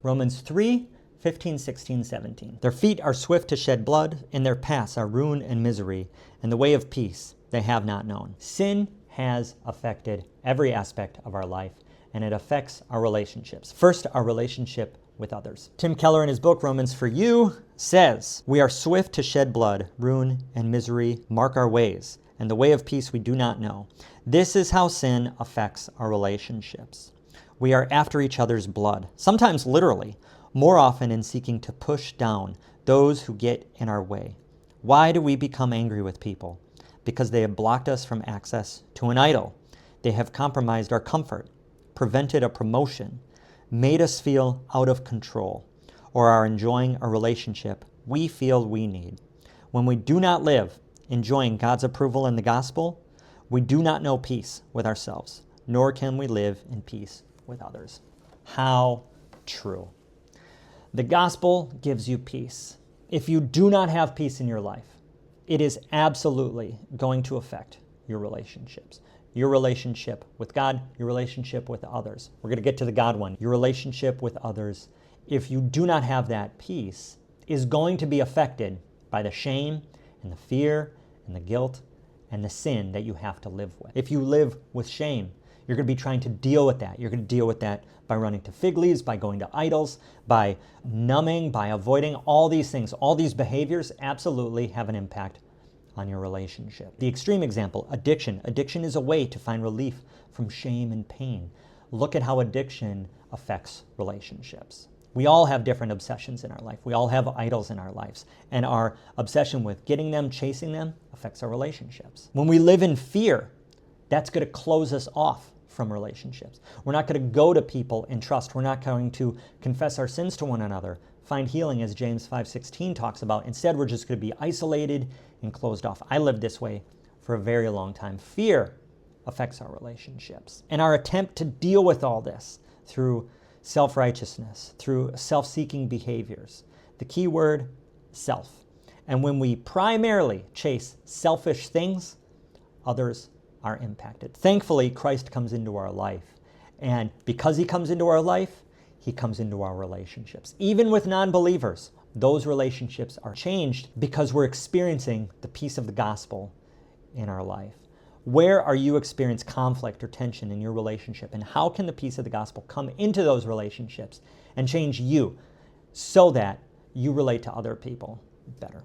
Romans 3, 15, 16, 17. Their feet are swift to shed blood, and their paths are ruin and misery, and the way of peace they have not known. Sin has affected every aspect of our life, and it affects our relationships. First, our relationship with others. Tim Keller, in his book, Romans for You, says, "We are swift to shed blood, ruin and misery mark our ways, and the way of peace we do not know. This is how sin affects our relationships. We are after each other's blood, sometimes literally, more often in seeking to push down those who get in our way. Why do we become angry with people? Because they have blocked us from access to an idol. They have compromised our comfort, prevented a promotion, made us feel out of control, or are enjoying a relationship we feel we need. When we do not live enjoying God's approval in the gospel, we do not know peace with ourselves, nor can we live in peace with others." How true. The gospel gives you peace. If you do not have peace in your life, it is absolutely going to affect your relationships. Your relationship with God, your relationship with others. We're going to get to the God one. Your relationship with others, if you do not have that peace, is going to be affected by the shame and the fear and the guilt and the sin that you have to live with. If you live with shame, you're going to be trying to deal with that. You're going to deal with that by running to fig leaves, by going to idols, by numbing, by avoiding. All these things, all these behaviors absolutely have an impact on your relationship. The extreme example, addiction. Addiction is a way to find relief from shame and pain. Look at how addiction affects relationships. We all have different obsessions in our life. We all have idols in our lives. And our obsession with getting them, chasing them, affects our relationships. When we live in fear, that's going to close us off from relationships. We're not going to go to people in trust. We're not going to confess our sins to one another, find healing, as James 5:16 talks about. Instead, we're just going to be isolated and closed off. I lived this way for a very long time. Fear affects our relationships. And our attempt to deal with all this through self-righteousness, through self-seeking behaviors. The key word, self. And when we primarily chase selfish things, others are impacted. Thankfully, Christ comes into our life. And because he comes into our life, he comes into our relationships. Even with non-believers, those relationships are changed because we're experiencing the peace of the gospel in our life. Where are you experiencing conflict or tension in your relationship? And how can the peace of the gospel come into those relationships and change you so that you relate to other people better?